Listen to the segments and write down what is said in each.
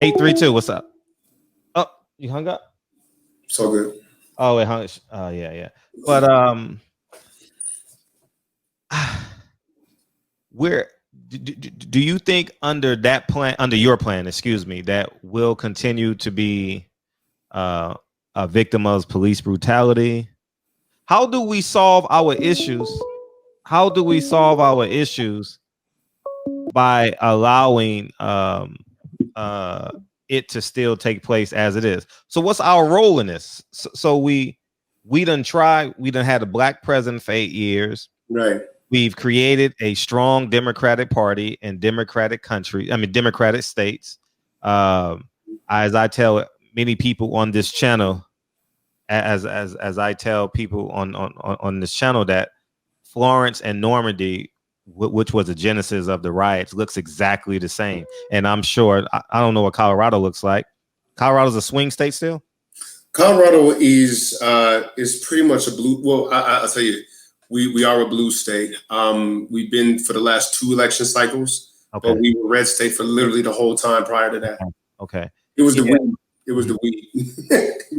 832. What's up? Oh, you hung up? So good. Oh, it hung. Oh, yeah, yeah. But where do you think under that plan, under your plan, excuse me, that will continue to be uh, a victim of police brutality? How do we solve our issues? How do we solve our issues by allowing uh, it to still take place as it is? So, what's our role in this? So we done tried. We done had a black president for 8 years. Right. We've created a strong Democratic Party in Democratic country. I mean, Democratic states. As I tell many people on this channel, as I tell people on this channel, that Florence and Normandy, which was the genesis of the riots, looks exactly the same. And I'm sure I don't know what Colorado looks like. Colorado's a swing state still. Colorado is pretty much a blue. Well, I'll tell you, we are a blue state. We've been for the last 2 election cycles, Okay. but we were red state for literally the whole time prior to that. Okay. It was the weed. It was the weed.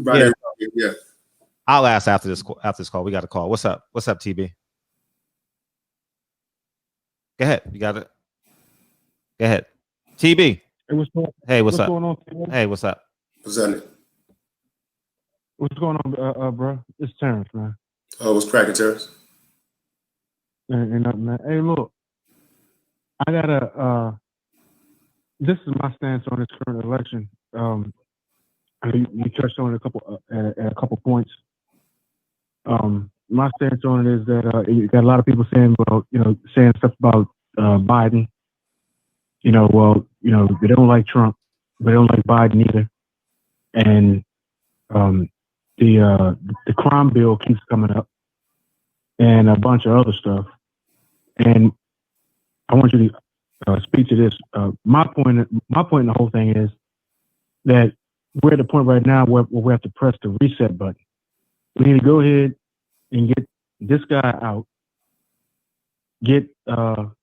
Right. Yeah. I'll ask after this call. We got a call. What's up? What's up, TB? Go ahead. You got it. Go ahead. TB. Hey, what's up? Going on? Hey, what's up? What's that? What's going on, bro? It's Terrence, man. Oh, what's cracking, Terrence? Ain't nothing, man. Hey, look, I gotta. This is my stance on this current election. You touched on it a couple points. My stance on it is that you got a lot of people saying, well, saying stuff about Biden. They don't like Trump, but they don't like Biden either. And the crime bill keeps coming up, and a bunch of other stuff. And I want you to speak to this. My point in the whole thing is that we're at the point right now where we have to press the reset button. We need to go ahead and get this guy out. Get on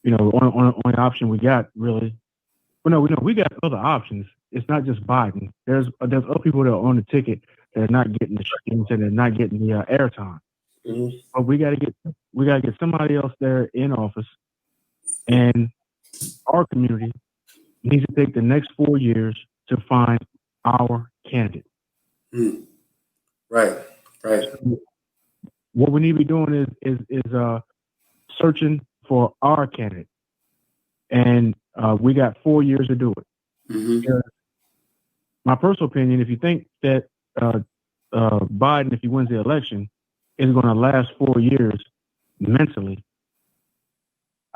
the option we got, really. Well, no, we got other options. It's not just Biden. There's other people that are on the ticket that are not getting they're not getting the airtime. Mm-hmm. But we got to get somebody else there in office, and our community needs to take the next 4 years to find our candidate. Right. What we need to be doing is searching for our candidate, and we got 4 years to do it. Mm-hmm. My personal opinion, if you think that Biden, if he wins the election, is going to last 4 years mentally,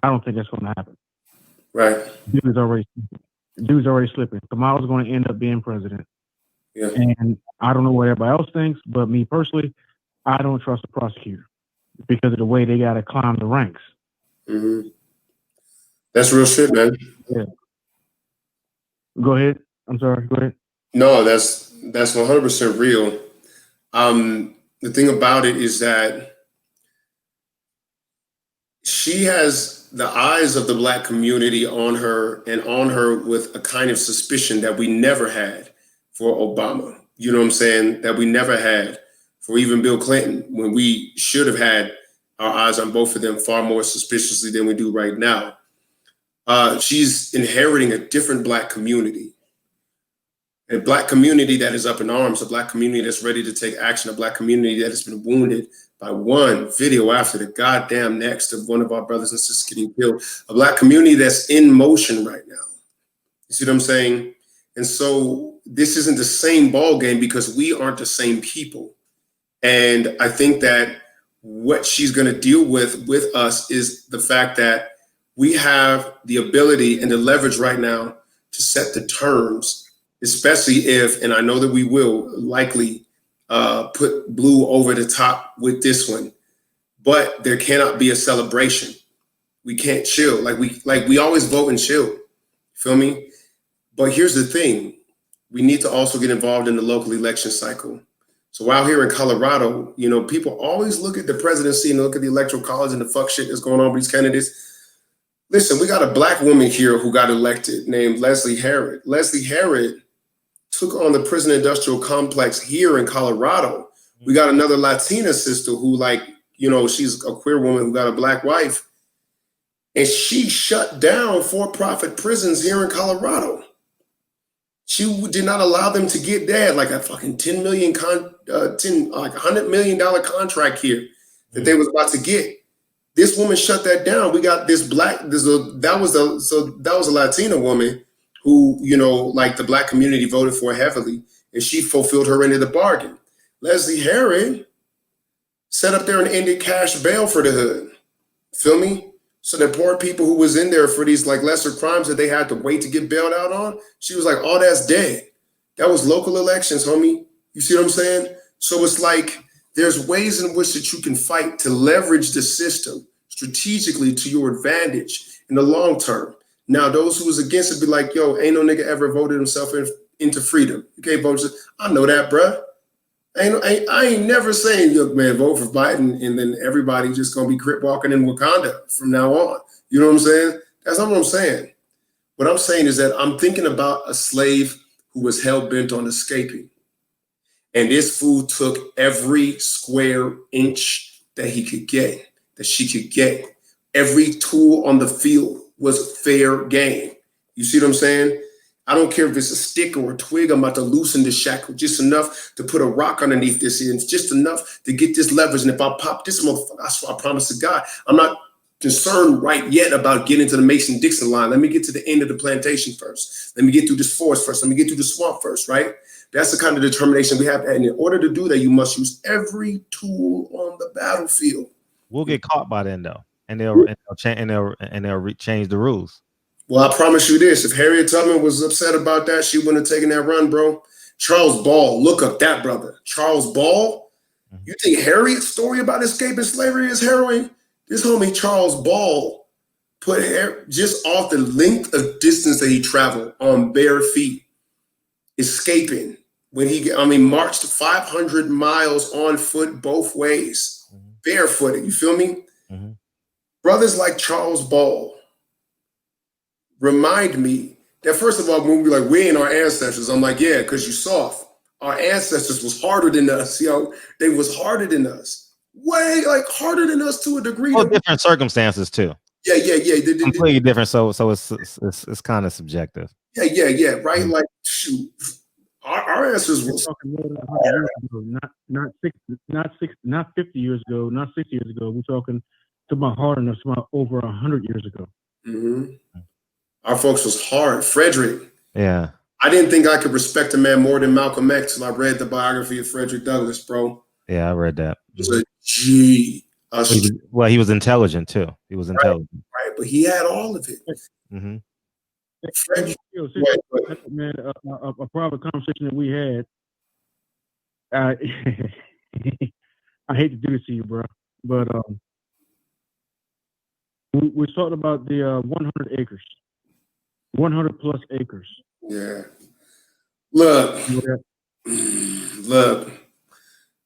I don't think that's going to happen. Right. Dude's already slipping. Kamala's going to end up being president. Yeah. And I don't know what everybody else thinks, but me personally, I don't trust the prosecutor because of the way they got to climb the ranks. Mm-hmm. That's real shit, man. Yeah. Go ahead. I'm sorry. Go ahead. No, that's 100% real. The thing about it is that she has the eyes of the Black community on her, and on her with a kind of suspicion that we never had for Obama. You know what I'm saying? That we never had for even Bill Clinton, when we should have had our eyes on both of them far more suspiciously than we do right now. She's inheriting a different Black community. A Black community that is up in arms, a Black community that's ready to take action, a Black community that has been wounded by one video after the goddamn next of one of our brothers and sisters getting killed, a Black community that's in motion right now. You see what I'm saying? And so this isn't the same ball game because we aren't the same people. And I think that what she's going to deal with us is the fact that we have the ability and the leverage right now to set the terms, especially if, and I know that we will likely put blue over the top with this one, but there cannot be a celebration. We can't chill. Like we always vote and chill. Feel me? But here's the thing. We need to also get involved in the local election cycle. So while here in Colorado, people always look at the presidency and look at the electoral college and the fuck shit that's going on with these candidates. Listen, we got a black woman here who got elected named Leslie Harrod. Leslie Harrod took on the prison industrial complex here in Colorado. We got another Latina sister who, like, you know, she's a queer woman who got a black wife. And she shut down for-profit prisons here in Colorado. She did not allow them to get that, like a fucking $100 million contract here that they was about to get. This woman shut that down. We got this that was a Latina woman who, you know, like the black community voted for heavily, and she fulfilled her end of the bargain. Leslie Harrod sat up there and ended cash bail for the hood. Feel me? So the poor people who was in there for these like lesser crimes that they had to wait to get bailed out on, she was like, oh, that's dead. That was local elections, homie. You see what I'm saying? So it's like there's ways in which that you can fight to leverage the system strategically to your advantage in the long term. Now, those who was against it be like, yo, ain't no nigga ever voted himself into freedom. You can't vote. I know that, bruh. I ain't never saying, look, man, vote for Biden and then everybody just gonna be Crip walking in Wakanda from now on. You know what I'm saying? That's not what I'm saying. What I'm saying is that I'm thinking about a slave who was hell-bent on escaping. And this fool took every square inch that he could get, that she could get. Every tool on the field was fair game. You see what I'm saying? I don't care if it's a stick or a twig. I'm about to loosen the shackle just enough to put a rock underneath this. And it's just enough to get this leverage. And if I pop this motherfucker, I swear, I promise to God, I'm not concerned right yet about getting to the Mason-Dixon line. Let me get to the end of the plantation first. Let me get through this forest first. Let me get through the swamp first, right? That's the kind of determination we have. And in order to do that, you must use every tool on the battlefield. We'll get caught by then, though, and they'll change the rules. Well, I promise you this. If Harriet Tubman was upset about that, she wouldn't have taken that run, bro. Charles Ball, look up that brother. Charles Ball? You think Harriet's story about escaping slavery is harrowing? This homie Charles Ball put just off the length of distance that he traveled on bare feet, escaping. When he marched 500 miles on foot both ways, barefooted. You feel me? Brothers like Charles Ball remind me that, first of all, when we like, we ain't our ancestors, I'm like, yeah, because you soft. Our ancestors was harder than us, yo. They was harder than us. Way like harder than us to a degree. Oh, different circumstances too. Yeah. Completely different. So it's kind of subjective. Yeah. Right? Like, shoot. Our ancestors was not 50 years ago, not 60 years ago. We're talking about hard enough, about over 100 years ago. Our folks was hard. Frederick. Yeah. I didn't think I could respect a man more than Malcolm X till I read the biography of Frederick Douglass, bro. Yeah, I read that. He was a G. Well, he was intelligent too. He was intelligent. Right, but he had all of it. Frederick, man, a private conversation that we had. I hate to do this to you, bro, but we talked about the 100 acres. 100 plus acres. Yeah. Look.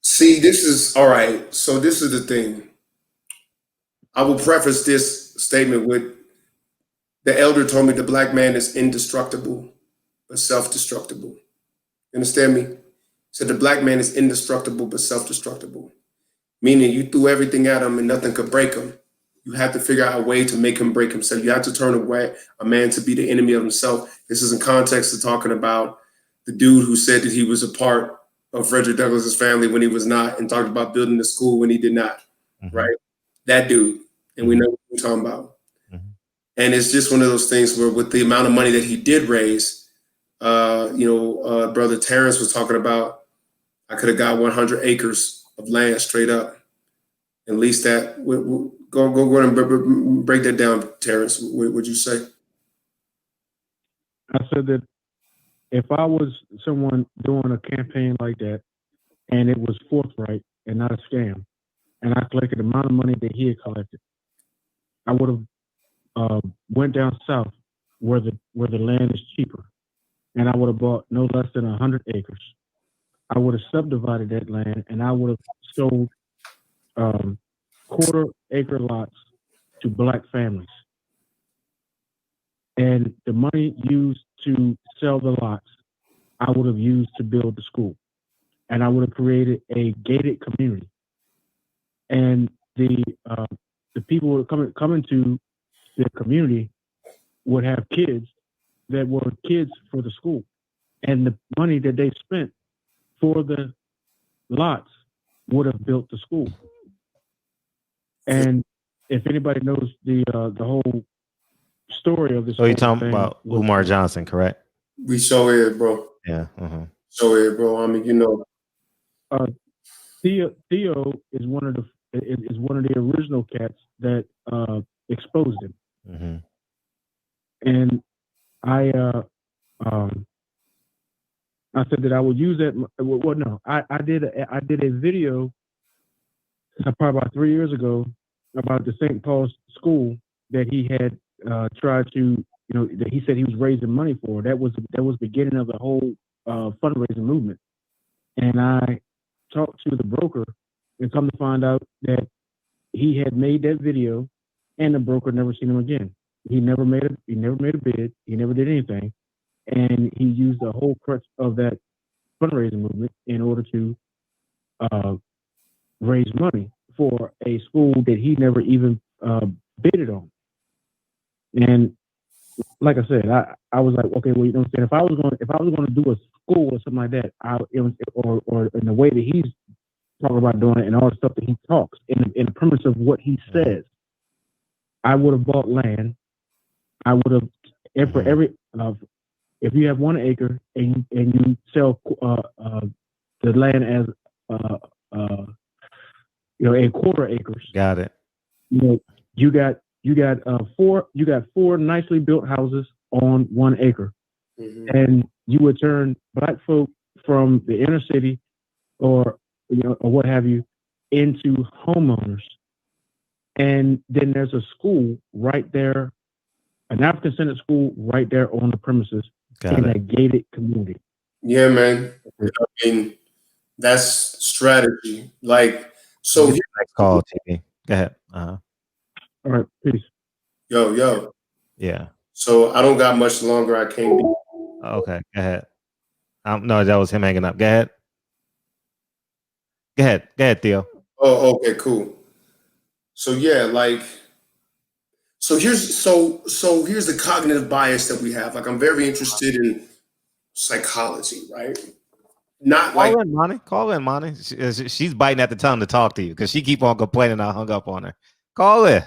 See, this is all right. So this is the thing. I will preface this statement with the elder told me the black man is indestructible, but self-destructible. You understand me? He said the black man is indestructible, but self-destructible. Meaning you threw everything at him and nothing could break him. You have to figure out a way to make him break himself. You have to turn away a man to be the enemy of himself. This is in context of talking about the dude who said that he was a part of Frederick Douglass's family when he was not, and talked about building the school when he did not, right? That dude. And we know what we're talking about. And it's just one of those things where with the amount of money that he did raise, Brother Terrence was talking about, I could have got 100 acres of land straight up. At least that, go and break that down, Terrence. What would you say? I said that if I was someone doing a campaign like that, and it was forthright and not a scam, and I collected the amount of money that he had collected, I would have went down south where the land is cheaper, and I would have bought no less than 100 acres. I would have subdivided that land, and I would have sold quarter acre lots to black families. And the money used to sell the lots, I would have used to build the school. And I would have created a gated community. And the people who were coming to the community would have kids that were kids for the school. And the money that they spent for the lots would have built the school. And if anybody knows the whole story of this, So you're talking about Umar Johnson, correct? We show it, bro. Yeah. Show it, bro. I mean, you know, Theo is one of the original cats that exposed him. Mm-hmm. And I said that I would use that. Well, no, I did a video probably about 3 years ago about the St. Paul's school that he had tried to, that he said he was raising money for. That was the beginning of the whole fundraising movement. And I talked to the broker and come to find out that he had made that video and the broker never seen him again. He never made a bid. He never did anything. And he used the whole crutch of that fundraising movement in order to raise money for a school that he never even bidded on. And like I said, I was like, okay, well, you know what I'm saying? If I was going to do a school or something like that, or in the way that he's talking about doing it and all the stuff that he talks in the premise of what he says, I would have bought land. I would have, and for every, if you have 1 acre and you sell the land as a quarter acres. Got it. You got four nicely built houses on 1 acre, and you would turn black folk from the inner city or what have you into homeowners, and then there's a school right there, an African-centered school right there on the premises in a gated community. Yeah, man. I mean, that's strategy. Like, so next call, TV. Go ahead. All right, peace. Yo. Yeah. So I don't got much longer. I can't be. Okay, go ahead. No, that was him hanging up. Go ahead. Go ahead, Theo. Oh, okay, cool. So yeah, like, so here's the cognitive bias that we have. Like, I'm very interested in psychology, right? Not like Call in, Monty. She's biting at the tongue to talk to you because she keep on complaining I hung up on her. Call in.